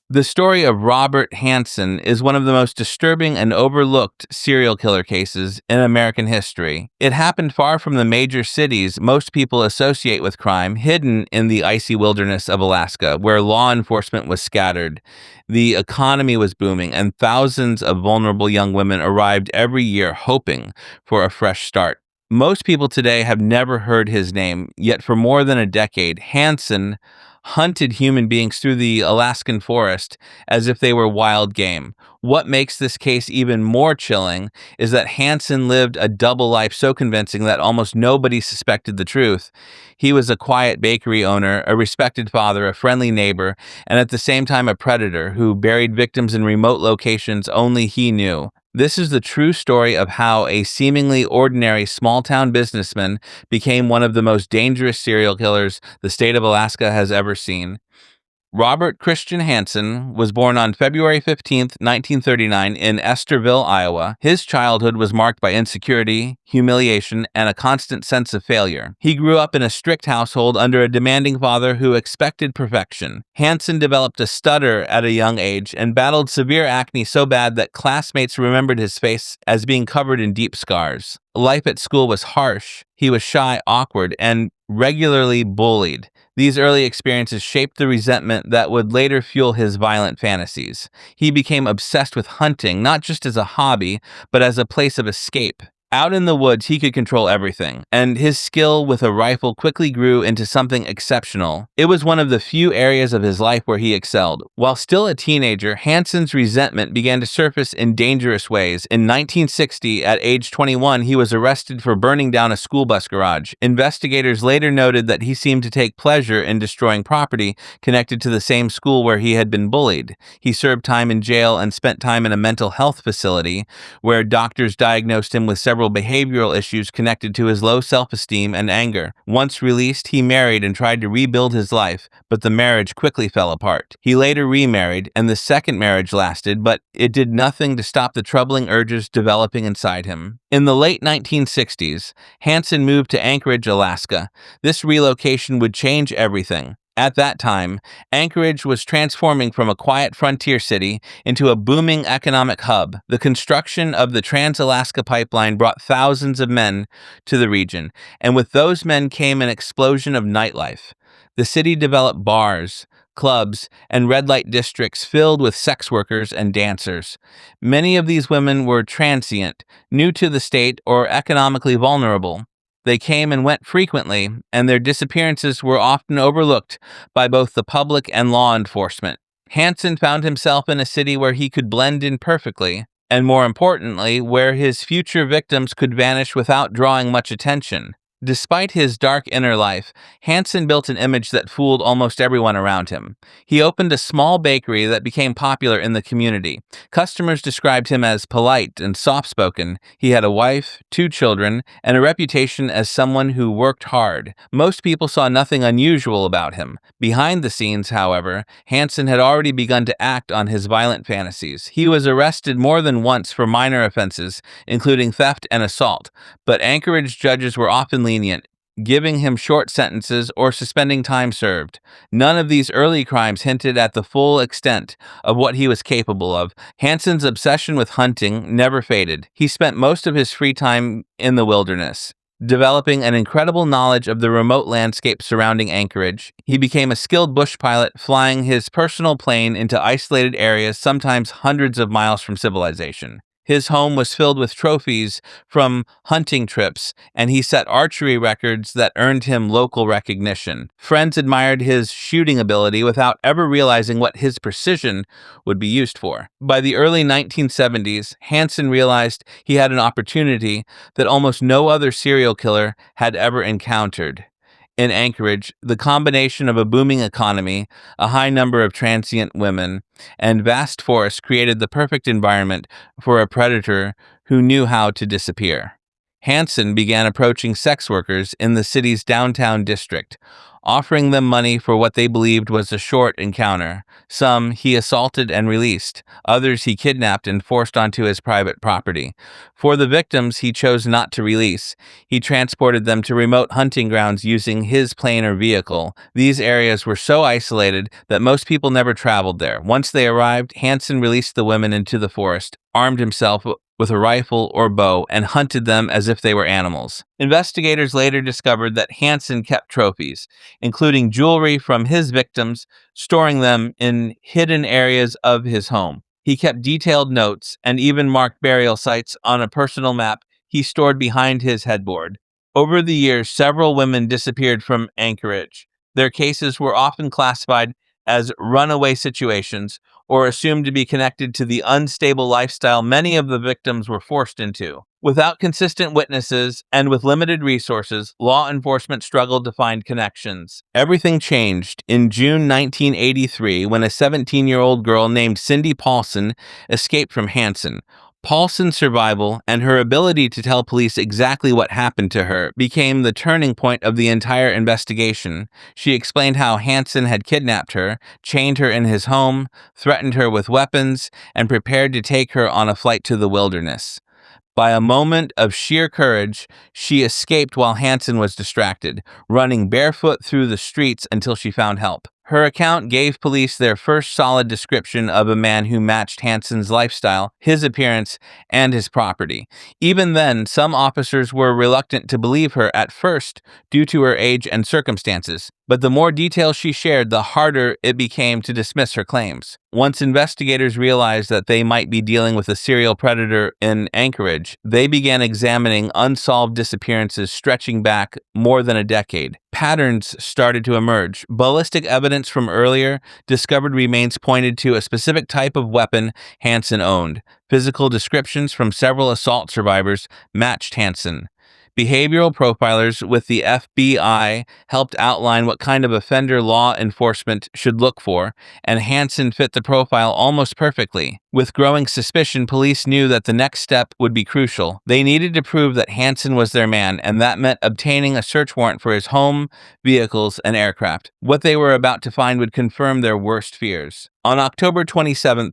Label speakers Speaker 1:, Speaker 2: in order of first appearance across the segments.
Speaker 1: The story of Robert Hansen is one of the most disturbing and overlooked serial killer cases in American history. It happened far from the major cities most people associate with crime, hidden in the icy wilderness of Alaska, where law enforcement was scattered. The economy was booming, and thousands of vulnerable young women arrived every year hoping for a fresh start. Most people today have never heard his name, yet for more than a decade, Hansen hunted human beings through the Alaskan forest as if they were wild game. What makes this case even more chilling is that Hansen lived a double life so convincing that almost nobody suspected the truth. He was a quiet bakery owner, a respected father, a friendly neighbor, and at the same time a predator who buried victims in remote locations only he knew. This is the true story of how a seemingly ordinary small town businessman became one of the most dangerous serial killers the state of Alaska has ever seen. Robert Christian Hansen was born on February 15th, 1939, in Esterville, Iowa. His childhood was marked by insecurity, humiliation, and a constant sense of failure. He grew up in a strict household under a demanding father who expected perfection. Hansen developed a stutter at a young age and battled severe acne so bad that classmates remembered his face as being covered in deep scars. Life at school was harsh. He was shy, awkward, and regularly bullied. These early experiences shaped the resentment that would later fuel his violent fantasies. He became obsessed with hunting, not just as a hobby, but as a place of escape. Out in the woods, he could control everything, and his skill with a rifle quickly grew into something exceptional. It was one of the few areas of his life where he excelled. While still a teenager, Hansen's resentment began to surface in dangerous ways. In 1960, at age 21, he was arrested for burning down a school bus garage. Investigators later noted that he seemed to take pleasure in destroying property connected to the same school where he had been bullied. He served time in jail and spent time in a mental health facility where doctors diagnosed him with several behavioral issues connected to his low self-esteem and anger. Once released, he married and tried to rebuild his life, but the marriage quickly fell apart. He later remarried, and the second marriage lasted, but it did nothing to stop the troubling urges developing inside him. In the late 1960s, Hansen moved to Anchorage, Alaska. This relocation would change everything. At that time, Anchorage was transforming from a quiet frontier city into a booming economic hub. The construction of the Trans-Alaska Pipeline brought thousands of men to the region, and with those men came an explosion of nightlife. The city developed bars, clubs, and red light districts filled with sex workers and dancers. Many of these women were transient, new to the state, or economically vulnerable. They came and went frequently, and their disappearances were often overlooked by both the public and law enforcement. Hansen found himself in a city where he could blend in perfectly, and more importantly, where his future victims could vanish without drawing much attention. Despite his dark inner life, Hansen built an image that fooled almost everyone around him. He opened a small bakery that became popular in the community. Customers described him as polite and soft-spoken. He had a wife, 2 children, and a reputation as someone who worked hard. Most people saw nothing unusual about him. Behind the scenes, however, Hansen had already begun to act on his violent fantasies. He was arrested more than once for minor offenses, including theft and assault, but Anchorage judges were often lenient, giving him short sentences or suspending time served. None of these early crimes hinted at the full extent of what he was capable of. Hansen's obsession with hunting never faded. He spent most of his free time in the wilderness, developing an incredible knowledge of the remote landscape surrounding Anchorage. He became a skilled bush pilot, flying his personal plane into isolated areas, sometimes hundreds of miles from civilization. His home was filled with trophies from hunting trips, and he set archery records that earned him local recognition. Friends admired his shooting ability without ever realizing what his precision would be used for. By the early 1970s, Hansen realized he had an opportunity that almost no other serial killer had ever encountered. In Anchorage, the combination of a booming economy, a high number of transient women, and vast forests created the perfect environment for a predator who knew how to disappear. Hansen began approaching sex workers in the city's downtown district, offering them money for what they believed was a short encounter. Some he assaulted and released, others he kidnapped and forced onto his private property. For the victims he chose not to release, he transported them to remote hunting grounds using his plane or vehicle. These areas were so isolated that most people never traveled there. Once they arrived, Hansen released the women into the forest, armed himself with a rifle or bow, and hunted them as if they were animals. Investigators later discovered that Hansen kept trophies, including jewelry from his victims, storing them in hidden areas of his home. He kept detailed notes and even marked burial sites on a personal map he stored behind his headboard. Over the years, several women disappeared from Anchorage. Their cases were often classified as runaway situations or assumed to be connected to the unstable lifestyle many of the victims were forced into. Without consistent witnesses and with limited resources, law enforcement struggled to find connections. Everything changed in June 1983 when a 17-year-old girl named Cindy Paulson escaped from Hansen. Paulson's survival and her ability to tell police exactly what happened to her became the turning point of the entire investigation. She explained how Hansen had kidnapped her, chained her in his home, threatened her with weapons, and prepared to take her on a flight to the wilderness. By a moment of sheer courage, she escaped while Hansen was distracted, running barefoot through the streets until she found help. Her account gave police their first solid description of a man who matched Hansen's lifestyle, his appearance, and his property. Even then, some officers were reluctant to believe her at first due to her age and circumstances. But the more details she shared, the harder it became to dismiss her claims. Once investigators realized that they might be dealing with a serial predator in Anchorage, they began examining unsolved disappearances stretching back more than a decade. Patterns started to emerge. Ballistic evidence from earlier discovered remains pointed to a specific type of weapon Hansen owned. Physical descriptions from several assault survivors matched Hansen. Behavioral profilers with the FBI helped outline what kind of offender law enforcement should look for, and Hansen fit the profile almost perfectly. With growing suspicion, police knew that the next step would be crucial. They needed to prove that Hansen was their man, and that meant obtaining a search warrant for his home, vehicles, and aircraft. What they were about to find would confirm their worst fears. On October 27,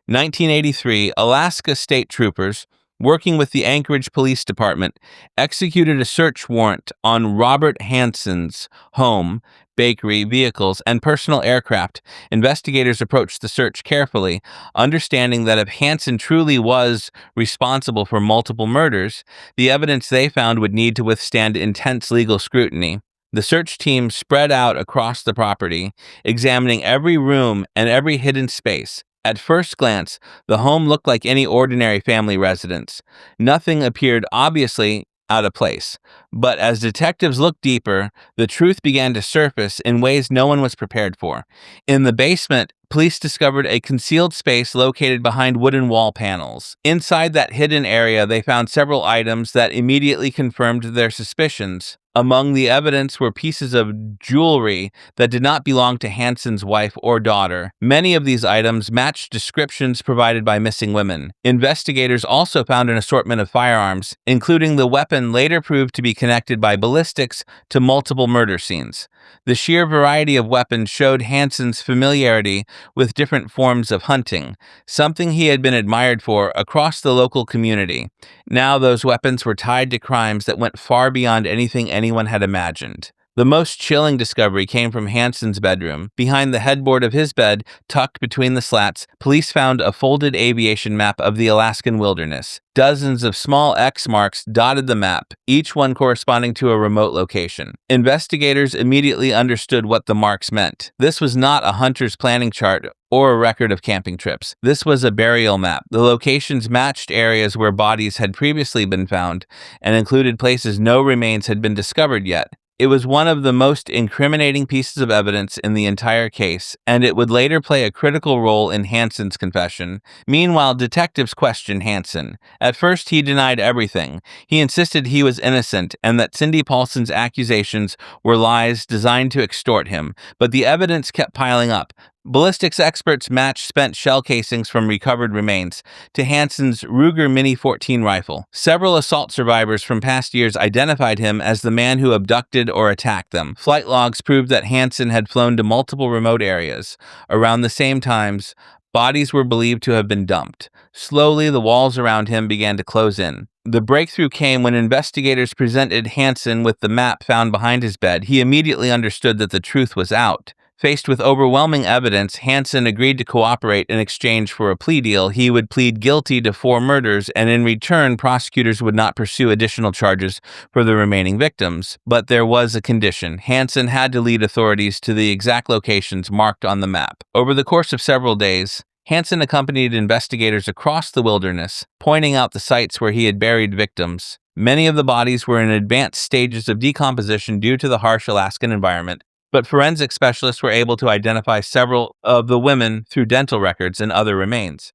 Speaker 1: 1983, Alaska state troopers, working with the Anchorage Police Department, executed a search warrant on Robert Hansen's home, bakery, vehicles, and personal aircraft. Investigators approached the search carefully, understanding that if Hansen truly was responsible for multiple murders, the evidence they found would need to withstand intense legal scrutiny. The search team spread out across the property, examining every room and every hidden space. At first glance, the home looked like any ordinary family residence. Nothing appeared obviously out of place. But as detectives looked deeper, the truth began to surface in ways no one was prepared for. In the basement, police discovered a concealed space located behind wooden wall panels. Inside that hidden area, they found several items that immediately confirmed their suspicions. Among the evidence were pieces of jewelry that did not belong to Hansen's wife or daughter. Many of these items matched descriptions provided by missing women. Investigators also found an assortment of firearms, including the weapon later proved to be connected by ballistics to multiple murder scenes. The sheer variety of weapons showed Hansen's familiarity with different forms of hunting, something he had been admired for across the local community. Now those weapons were tied to crimes that went far beyond anything anyone had imagined. The most chilling discovery came from Hansen's bedroom. Behind the headboard of his bed, tucked between the slats, police found a folded aviation map of the Alaskan wilderness. Dozens of small X marks dotted the map, each one corresponding to a remote location. Investigators immediately understood what the marks meant. This was not a hunter's planning chart or a record of camping trips. This was a burial map. The locations matched areas where bodies had previously been found and included places no remains had been discovered yet. It was one of the most incriminating pieces of evidence in the entire case, and it would later play a critical role in Hansen's confession. Meanwhile, detectives questioned Hansen. At first, he denied everything. He insisted he was innocent and that Cindy Paulson's accusations were lies designed to extort him. But the evidence kept piling up. Ballistics experts matched spent shell casings from recovered remains to Hansen's Ruger Mini 14 rifle. Several assault survivors from past years identified him as the man who abducted or attacked them. Flight logs proved that Hansen had flown to multiple remote areas. Around the same times, bodies were believed to have been dumped. Slowly, the walls around him began to close in. The breakthrough came when investigators presented Hansen with the map found behind his bed. He immediately understood that the truth was out. Faced with overwhelming evidence, Hansen agreed to cooperate in exchange for a plea deal. He would plead guilty to 4 murders, and in return, prosecutors would not pursue additional charges for the remaining victims. But there was a condition. Hansen had to lead authorities to the exact locations marked on the map. Over the course of several days, Hansen accompanied investigators across the wilderness, pointing out the sites where he had buried victims. Many of the bodies were in advanced stages of decomposition due to the harsh Alaskan environment, but forensic specialists were able to identify several of the women through dental records and other remains.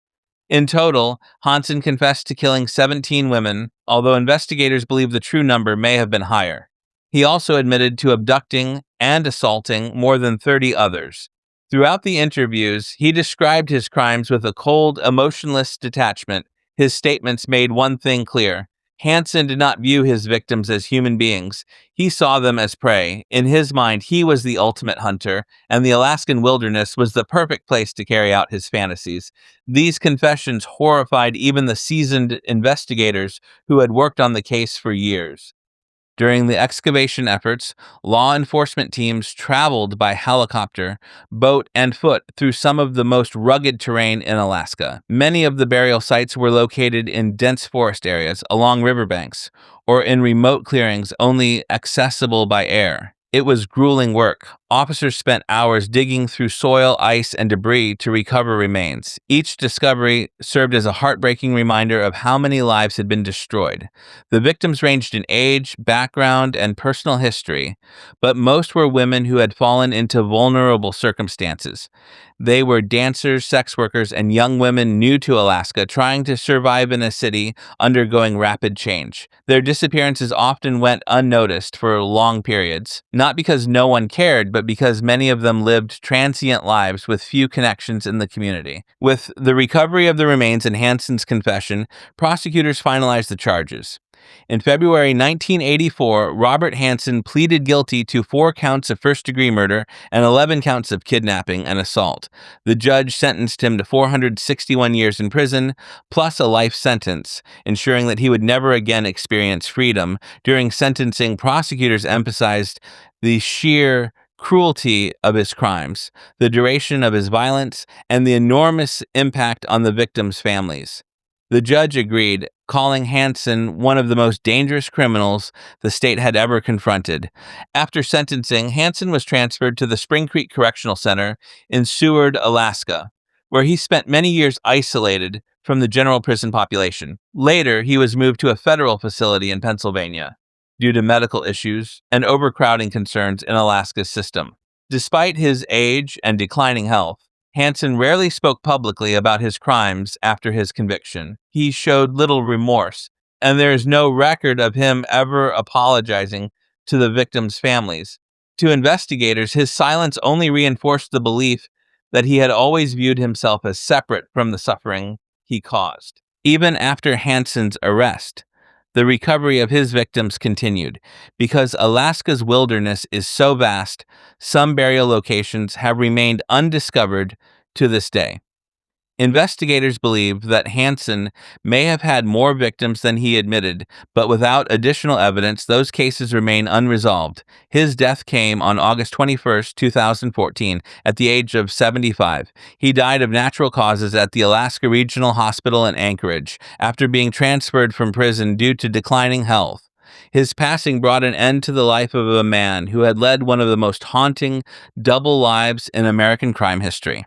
Speaker 1: In total, Hansen confessed to killing 17 women, although investigators believe the true number may have been higher. He also admitted to abducting and assaulting more than 30 others. Throughout the interviews, he described his crimes with a cold, emotionless detachment. His statements made one thing clear. Hansen did not view his victims as human beings. He saw them as prey. In his mind, he was the ultimate hunter, and the Alaskan wilderness was the perfect place to carry out his fantasies. These confessions horrified even the seasoned investigators who had worked on the case for years. During the excavation efforts, law enforcement teams traveled by helicopter, boat, and foot through some of the most rugged terrain in Alaska. Many of the burial sites were located in dense forest areas, along riverbanks, or in remote clearings only accessible by air. It was grueling work. Officers spent hours digging through soil, ice, and debris to recover remains. Each discovery served as a heartbreaking reminder of how many lives had been destroyed. The victims ranged in age, background, and personal history, but most were women who had fallen into vulnerable circumstances. They were dancers, sex workers, and young women new to Alaska trying to survive in a city undergoing rapid change. Their disappearances often went unnoticed for long periods, not because no one cared, but because many of them lived transient lives with few connections in the community. With the recovery of the remains and Hansen's confession, prosecutors finalized the charges. In February 1984, Robert Hansen pleaded guilty to 4 counts of first-degree murder and 11 counts of kidnapping and assault. The judge sentenced him to 461 years in prison, plus a life sentence, ensuring that he would never again experience freedom. During sentencing, prosecutors emphasized the sheer cruelty of his crimes, the duration of his violence, and the enormous impact on the victims' families. The judge agreed, calling Hansen one of the most dangerous criminals the state had ever confronted. After sentencing, Hansen was transferred to the Spring Creek Correctional Center in Seward, Alaska, where he spent many years isolated from the general prison population. Later, he was moved to a federal facility in Pennsylvania due to medical issues and overcrowding concerns in Alaska's system. Despite his age and declining health, Hansen rarely spoke publicly about his crimes after his conviction. He showed little remorse, and there is no record of him ever apologizing to the victims' families. To investigators, his silence only reinforced the belief that he had always viewed himself as separate from the suffering he caused. Even after Hansen's arrest, the recovery of his victims continued. Because Alaska's wilderness is so vast, some burial locations have remained undiscovered to this day. Investigators believe that Hansen may have had more victims than he admitted, but without additional evidence, those cases remain unresolved. His death came on August 21, 2014, at the age of 75. He died of natural causes at the Alaska Regional Hospital in Anchorage after being transferred from prison due to declining health. His passing brought an end to the life of a man who had led one of the most haunting double lives in American crime history.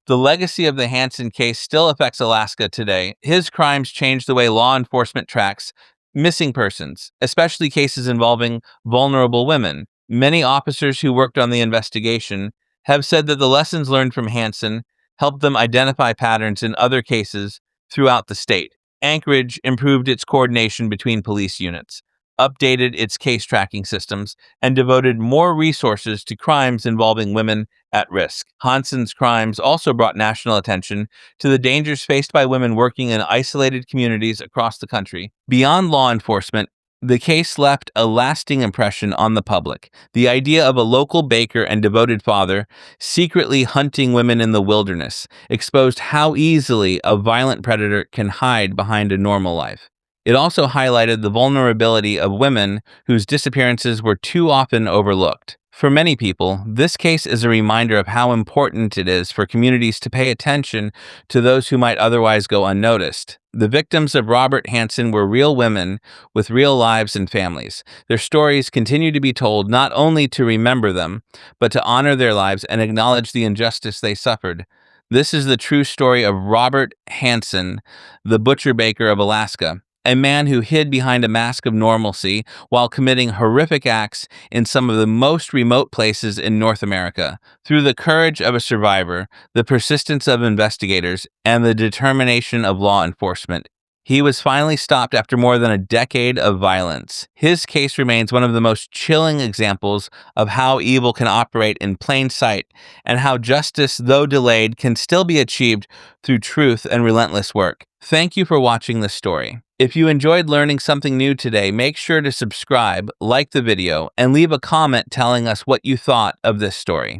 Speaker 1: The legacy of the Hansen case still affects Alaska today. His crimes changed the way law enforcement tracks missing persons, especially cases involving vulnerable women. Many officers who worked on the investigation have said that the lessons learned from Hansen helped them identify patterns in other cases throughout the state. Anchorage improved its coordination between police units. updated its case tracking systems, and devoted more resources to crimes involving women at risk. Hansen's crimes also brought national attention to the dangers faced by women working in isolated communities across the country. Beyond law enforcement, the case left a lasting impression on the public. The idea of a local baker and devoted father secretly hunting women in the wilderness exposed how easily a violent predator can hide behind a normal life. It also highlighted the vulnerability of women whose disappearances were too often overlooked. For many people, this case is a reminder of how important it is for communities to pay attention to those who might otherwise go unnoticed. The victims of Robert Hansen were real women with real lives and families. Their stories continue to be told not only to remember them, but to honor their lives and acknowledge the injustice they suffered. This is the true story of Robert Hansen, the butcher baker of Alaska, a man who hid behind a mask of normalcy while committing horrific acts in some of the most remote places in North America. Through the courage of a survivor, the persistence of investigators, and the determination of law enforcement, he was finally stopped after more than a decade of violence. His case remains one of the most chilling examples of how evil can operate in plain sight and how justice, though delayed, can still be achieved through truth and relentless work. Thank you for watching this story. If you enjoyed learning something new today, make sure to subscribe, like the video, and leave a comment telling us what you thought of this story.